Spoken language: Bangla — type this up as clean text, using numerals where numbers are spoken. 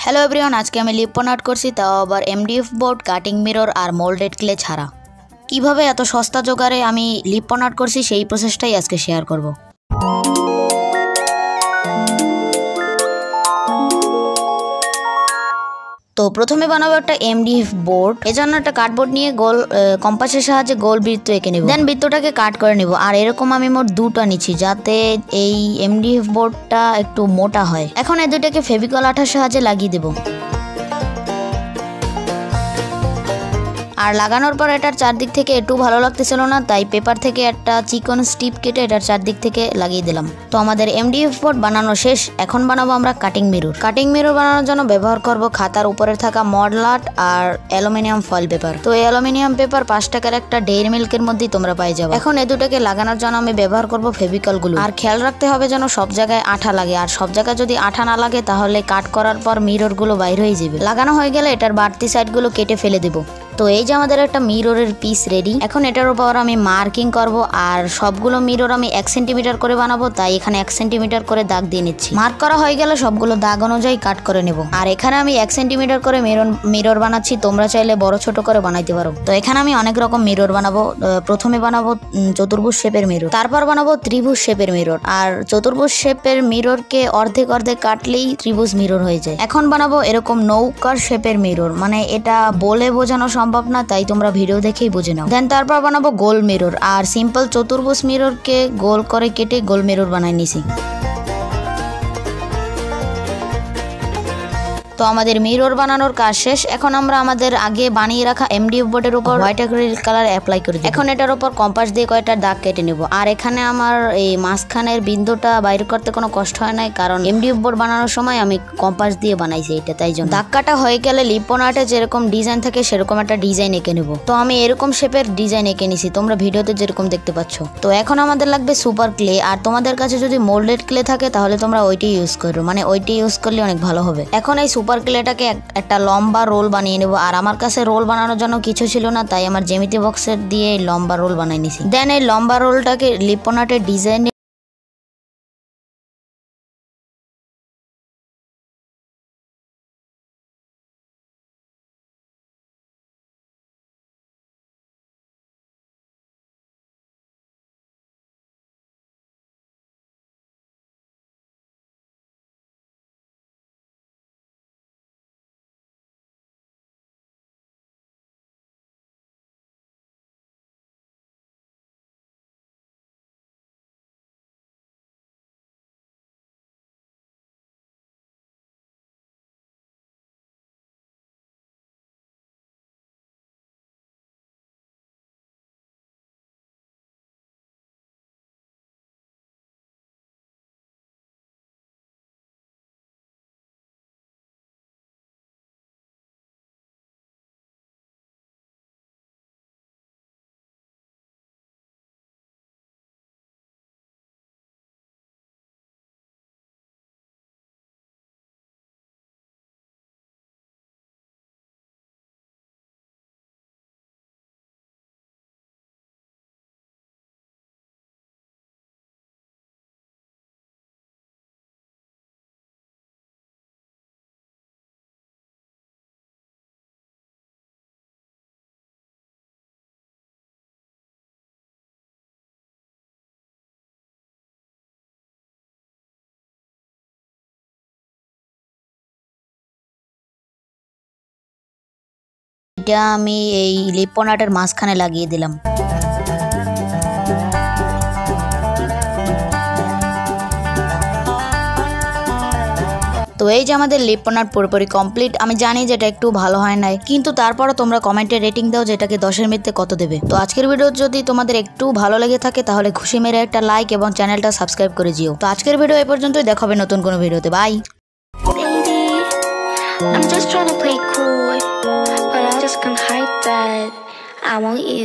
হ্যালো এভরিওয়ান, আজকে আমি লিপন আর্ট করছি, তাও আবার এমডিএফ বোর্ড, কাটিং মিরর আর মোল্ডেড ক্লে ছাড়া। কিভাবে এত সস্তা জোগাড়ে আমি লিপন আর্ট করছি সেই প্রসেসটাই আজকে শেয়ার করব। তো প্রথমে বানাবো একটা এমডিএফ বোর্ড। এজন্য একটা কার্ডবোর্ড নিয়ে গোল কম্পাসের সাহায্যে গোল বৃত্ত এঁকে নিব। দেন বৃত্তটাকে কাট করে নিব। আর এরকম আমি মোট দুটো নিচ্ছি, যাতে এই এমডিএফ বোর্ডটা একটু মোটা হয়। এখন এই দুটাকে ফেভিকল আঠার সাহায্যে লাগিয়ে দেব। আর লাগানোর পর এটার চারদিক থেকে একটু ভালো লাগতেছিল না, তাই পেপার থেকে একটা চিকন স্টিপ কেটে এটার চারদিক থেকে লাগিয়ে দিলাম। তো আমাদের এমডিএফ বোর্ড বানানো শেষ। এখন বানাবো আমরা কাটিং মিরর। কাটিং মিরর বানানোর জন্য ব্যবহার করব খাতার উপরে থাকা মডেল আর্ট আর অ্যালুমিনিয়াম ফয়েল পেপার। তো এই অ্যালুমিনিয়াম পেপার 5 টাকার একটা ডেইরি মিল্কের মধ্যেই তোমরা পাই যাবে। এখন এই দুটাকে লাগানোর জন্য আমি ব্যবহার করব ফেভিকল গ্লু। আর খেয়াল রাখতে হবে যেন সব জায়গায় আঠা লাগে, আর সব জায়গায় যদি আঠা না লাগে তাহলে কাট করার পর মিরর গুলো বাইর হয়ে যাবে। লাগানো হয়ে গেলে এটার বাড়তি সাইড গুলো কেটে ফেলে দেবো। তো এই যে আমাদের একটা মিররের পিস রেডি। এখন এটার উপর আমি মার্কিং করব, আর সবগুলো মিরর আমি 1 সেন্টিমিটার করে বানাবো, তাই এখানে 1 সেন্টিমিটার করে দাগ দিয়ে নিচ্ছি। মার্ক করা হয়ে গেলে সবগুলো দাগ অনুযায়ী কাট করে নেব। আর এখানে আমি 1 সেন্টিমিটার করে মিরর বানাচ্ছি, তোমরা চাইলে বড় ছোট করে বানাইতে পারো। তো এখানে আমি অনেক রকম মিরর বানাবো। প্রথমে বানাবো চতুর্ভুজ শেপের মিরর, তারপর বানাবো ত্রিভুজ শেপের মিরর। আর চতুর্ভুজ শেপের মিররকে অর্ধেক অর্ধেক কাটলেই ত্রিভুজ মিরর হয়ে যায়। এখন বানাবো এরকম নৌকার শেপের মিরর, মানে এটা বলে বোঝানো সম্ভব না, তাই তোমরা ভিডিও দেখেই বুঝে নাও। দেন তারপর বানাবো গোল মিরর। আর সিম্পল চতুর্ভুজ মিররকে গোল করে কেটে গোল মিরর বানাই নিছি। তো আমাদের মিরর বানানোর কাজ শেষ। এখন আমরা আমাদের আগে বানিয়ে রাখা এমডিএফ বোর্ডের উপর হোয়াইট অ্যাক্রিলিক কালার অ্যাপ্লাই করে দিই। এখন এটার উপর কম্পাস দিয়ে কয়েকটা দাগ কেটে নেব। আর এখানে আমার এই মাঝখানের বিন্দুটা বাইর করতে কোনো কষ্ট হয় নাই, কারণ এমডিএফ বোর্ড বানানোর সময় আমি কম্পাস দিয়ে বানাইছি এটা, তাই জন্য। দাগ কাটা হয়ে গেলে লিপন আর্টে যেরকম ডিজাইন থাকে সেরকম একটা ডিজাইন এঁকে নেব। তো আমি এরকম শেপের ডিজাইন এঁকে নিছি, তোমরা ভিডিওতে যেরকম দেখতে পাচ্ছ। তো এখন আমাদের লাগবে সুপার ক্লে। আর তোমাদের কাছে যদি মোল্ডেড ক্লে থাকে তাহলে তোমরা ওইটাই ইউজ করো, মানে ওইটাই ইউজ করলে অনেক ভালো হবে। এখন এই সুপার ক্লেটাকে একটা লম্বা রোল বানিয়ে নেব। আর আমার কাছে রোল বানানোর জন্য কিছু ছিল না, তাই আমার জ্যামিতি বক্সের দিয়ে এই লম্বা রোল বানিয়ে নিছি। দেন এই লম্বা রোলটাকে লিপন আর্টের ডিজাইন এটা আমি এই লিপন আর্টের মাঝখানে লাগিয়ে দিলাম। তো এই যে আমাদের লিপন আর্ট পুরোপুরি কমপ্লিট। আমি জানি যে এটা একটু ভালো হয় নাই, কিন্তু তারপরও তোমরা কমেন্টে রেটিং দাও যে এটাকে 10-এর মধ্যে কত দেবে। তো আজকের ভিডিও যদি তোমাদের একটু ভালো লেগে থাকে তাহলে খুশি মেরে একটা লাইক এবং চ্যানেলটা সাবস্ক্রাইব করে দিও। তো আজকের ভিডিও এই পর্যন্তই, দেখা হবে নতুন কোনো ভিডিওতে। By. I'm just trying to play cool, but I just can't hide that I want you.